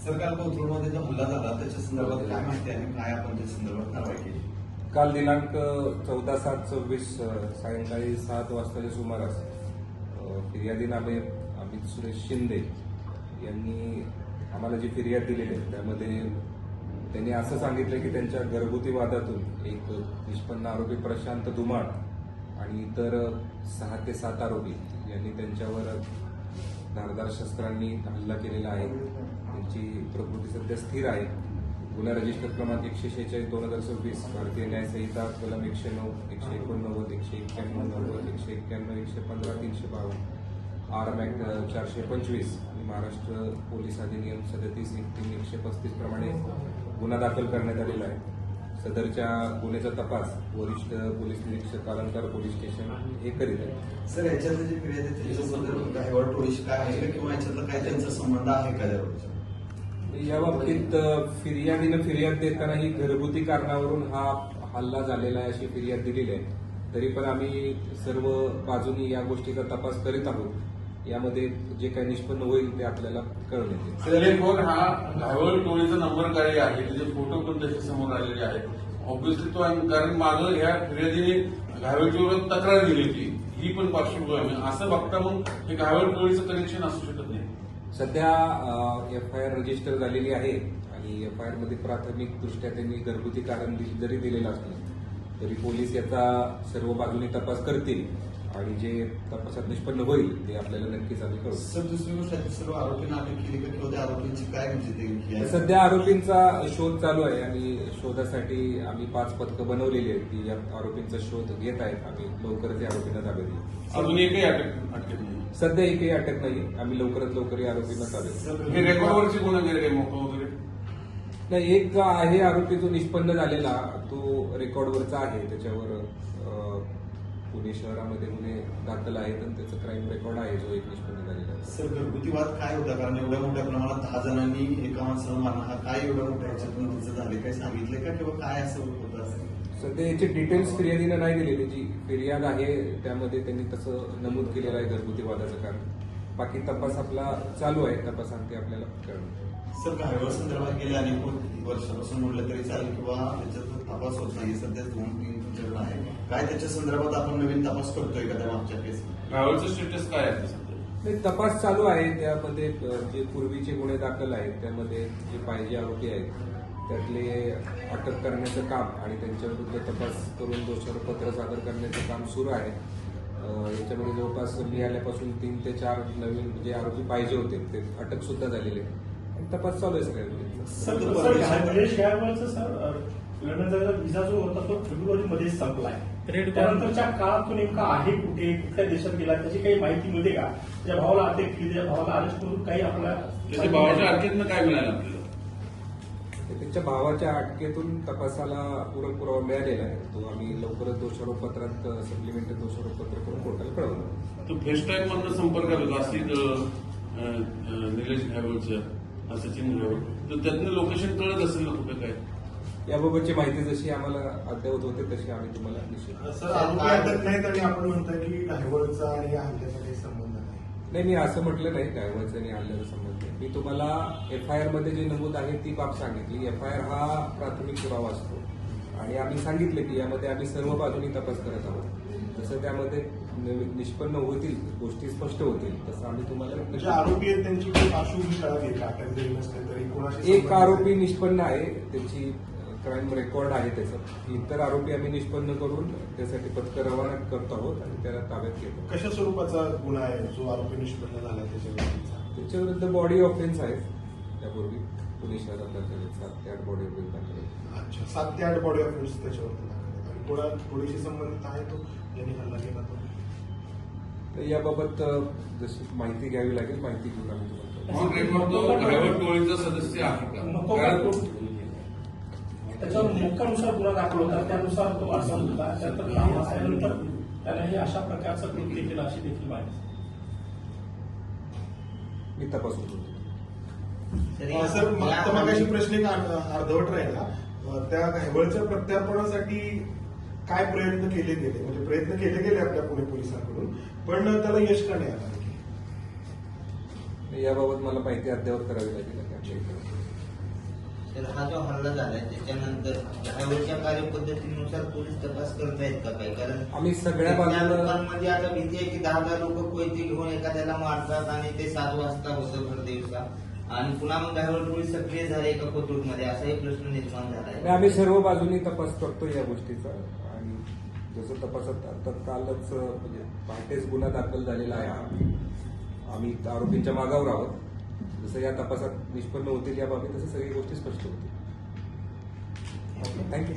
सरकार कोथरूडमध्ये जो हल्ला झाला त्याच्या संदर्भात काय माहिती आहे आणि काय आपण त्या संदर्भात कारवाई केली? काल दिनांक 14/7/24 सायंकाळी 7 वाजताच्या सुमारास फिर्यादी नामे अमित सुरेश शिंदे यांनी आम्हाला जी फिर्याद दिलेली आहे त्यामध्ये त्यांनी असं सांगितलं की त्यांच्या घरगुती वादातून एक निष्पन्न आरोपी प्रशांत धुमाळ आणि इतर 6 ते 7 आरोपी यांनी त्यांच्यावर धारदार शस्त्रांनी हल्ला केलेला आहे. त्यांची प्रकृती सध्या स्थिर आहे. गुन्हा रजिस्टर क्रमांक 146/2026 भारतीय न्याय संहिता कलम 109, 189, 191, 191, 115, 352, आर्म ऍक्ट 425 आणि महाराष्ट्र पोलीस अधिनियम 37(1)(3)(135) प्रमाणे गुन्हा दाखल करण्यात आलेला आहे. सदरच्या गुन्ह्याचा तपास वरिष्ठ पोलीस निरीक्षक अलंकार पोलीस स्टेशन हे करीत आहे. सर, याच्यातले जे फिर्यादी आहेत त्याच्याबद्दल गायवळ टोळीशी काय आहे किंवा याच्यातला काय त्यांचा संबंध आहे का त्याबरोबर? या बाबतीत फिर्यादीनं फिर्याद देताना ही घरगुती कारणावरून हा हल्ला झालेला आहे अशी फिर्याद दिलेली आहे. तरी पण आम्ही सर्व बाजूनी या गोष्टीचा तपास करीत आहोत. यामध्ये जे काही निष्पन्न होईल ते आपल्याला कळून येते. हा घावळ टोळीचा नंबर काय आहे, त्याचे फोटो पण त्याच्या समोर आलेले आहेत. ऑब्व्हियसली तो कारण मागं ह्या फिर्यादीने घावळीवर तक्रार दिली होती, ही पण पार्श्वभूमी असं बघता मग हे घावळ टोळीचं कनेक्शन असू शकत नाही. सध्या FIR रजिस्टर झालेली आहे आणि FIR मध्ये प्राथमिक दृष्ट्या त्यांनी घरगुती कारण जरी दिलेलं असलं तरी पोलीस याचा सर्व बाजूने तपास करतील आणि जे तपासात निष्पन्न होईल ते आपल्याला नक्कीच आम्ही करू. सर, दुसरी गोष्ट आहे, सर्व आरोपींना अटक केली का किंवा त्या आरोपींची काय म्हणजे सध्या आरोपींचा शोध चालू आहे आणि शोधासाठी आम्ही 5 पथकं बनवलेली आहेत की या आरोपींचा शोध घेत आहेत. आम्ही लवकरच या आरोपींना ताब्यात घेऊ. अजून एकही अटक नाही. सध्या एकही अटक नाही. आम्ही लवकरात लवकर या आरोपींना ताब्यात घेऊ. हे रेकॉर्डवरची गुन्हेगारी काही मोठं वगैरे नाही, एक आहे आरोपी जो निष्पन्न झालेला तो रेकॉर्डवरचा आहे. त्याच्यावर पुणे शहरामध्ये गुन्हे दाखल आहेत आणि त्याचं क्राईम रेकॉर्ड आहे जो एक निष्पन्न झालेला आहे. सर, घरगुती वाद काय होता? कारण एवढ्या मोठ्या प्रमाणात 10 जणांनी एका माणसाला मारणं हा काय एवढ्या मोठ्या ह्याच्यातून तिचं झाले काही सांगितलंय का किंवा काय असं होतं? असं सध्या याची डिटेल्स फिर्यादीनं नाही दिलेली. जी फिर्याद आहे त्यामध्ये त्यांनी तसं नमूद केलेलं आहे घरगुती वादाचं कारण. बाकी तपास आपला चालू आहे. तपासांती आपल्याला कळणार. सर, घायवळ संदर्भात गेले अनेक वर्षापासून म्हटलं तरी चालेल किंवा त्याच्यात तपास होत नाही. सध्या 2-3 तुमच्याकडे आहे काय त्याच्या संदर्भात आपण नवीन तपास करतोय का त्या मागच्या केस? घावळचं स्टेटस काय आहे सध्या? नाही, तपास चालू आहे. त्यामध्ये जे पूर्वीचे गुन्हे दाखल आहेत त्यामध्ये जे पाहिजे आरोपी आहेत त्यातले अटक करण्याचं काम आणि त्यांच्याविरुद्ध तपास करून दोषारोपपत्र सादर करण्याचं काम सुरू आहे. याच्यामध्ये जवळपास मी आल्यापासून 3 ते 4 नवीन जे आरोपी पाहिजे होते ते अटक सुद्धा झालेले तपास चालू आहे सगळ्या विजा जो होता तो फेब्रुवारीमध्ये संपलाय. त्यानंतरच्या काळात तो नेमका आहे कुठे, कुठल्या देशात गेला त्याची काही माहिती मिळते का? त्या भावाला अटक केली, त्या भावाला अरेस्ट करून काही आपल्या त्याच्या भावाच्या अटकेतनं काय मिळालं आपल्याला? त्यांच्या भावाच्या अटकेतून तपासाला पूरक पुरावा मिळालेला आहे. तो आम्ही लवकरच दोषारोपपत्रात सप्लिमेंटरी दोषारोपपत्र करून कोर्टाला कळवलं. तो फेस टाईम मधनं संपर्क होतो अशी निलेश घावळचं सचिन घावळ, तर त्यातनं लोकेशन कळत असेल ना कुठे काय? याबाबतची माहिती जशी आम्हाला अद्ययावत होते तशी आम्ही तुम्हाला निश्चित. सर, आरोपी अटक नाहीत आणि आपण म्हणताय की घायवळचा आणि या हल्ल्याचा काही संबंध नाही. मी असं म्हटलं नाही घायवळचा आणि हल्ल्याचा संबंध नाही. मी तुम्हाला FIR मध्ये जे नमूद आहे ती बाब सांगितली. FIR हा प्राथमिक पुरावा असतो आणि आम्ही सांगितलं की यामध्ये आम्ही सर्व बाजूनी तपास करत आहोत. जसं त्यामध्ये निष्पन्न होतील गोष्टी स्पष्ट होतील तसं आम्ही तुम्हाला. आरोपी आहेत त्यांची काही पार्श्वभूमी कळाली का? अटक जरी नसते तरी कोणाशी एक आरोपी निष्पन्न आहे, त्याची क्राईम रेकॉर्ड आहे त्याचं. इतर आरोपी आम्ही निष्पन्न करून त्यासाठी पथकं रवाना करतो आहोत आणि त्याला ताब्यात घेतो. कशा स्वरूपाचा गुन्हा आहे जो आरोपी निष्पन्न झाला त्याच्याविरुद्ध बॉडी ऑफेन्स आहे. त्यापूर्वी पुणे शहरात 7 ते 8 बॉडी ऑफेन्स दाखल. अच्छा, 7 ते 8 बॉडी ऑफेन्स त्याच्यावर आणि कोणा थोडीशी संबंधित आहे तो ज्यांनी हल्ला केला तो? याबाबत जशी माहिती घ्यावी लागेल. माहिती घेऊन आम्ही तुम्हाला. घायवळ टोळीचा सदस्य आहे का? त्याच्यावर मोक्यानुसार गुन्हा दाखल होता, त्यानुसार तो असा होता. त्यानंतर काम असल्यानंतर त्याने हे अशा प्रकारचं कृत्य केलं अशी देखील माहिती मी तपासून होतो. सर, मागाशी प्रश्न एक अर्धवट राहिला. त्या घायवळच्या प्रत्यार्पणासाठी काय प्रयत्न केले गेले? म्हणजे प्रयत्न केले गेले आपल्या पुणे पोलिसांकडून, पण त्याला यश का नाही आलं? याबाबत मला माहिती अद्यावत करावी लागेल आणि आमच्या इकडे. तर हा जो हल्ला झालाय त्याच्यानंतर घाटावरच्या कार्यपद्धतीनुसार पोलीस तपास करतायत का काय? कारण आम्ही सगळ्या त्या बाजूला लोकांमध्ये आता भीती आहे की 10 लोक कोयते घेऊन एखाद्याला मारतात आणि ते 7 वाजता होतं भर दिवसा आणि पुन्हा मग घाटावर पोलीस सक्रिय झाले का कोथरूडमध्ये असाही प्रश्न निर्माण झालाय. आणि आम्ही सर्व बाजूनी तपास करतो या गोष्टीचा आणि जसं तपासात आता कालच म्हणजे पहाटेच गुन्हा दाखल झालेला आहे. आम्ही आरोपींच्या मागावर आहोत. जसं या तपासात निष्पन्न होतील या बाबतीत तसं सगळी गोष्टी स्पष्ट होतील. थँक्यू.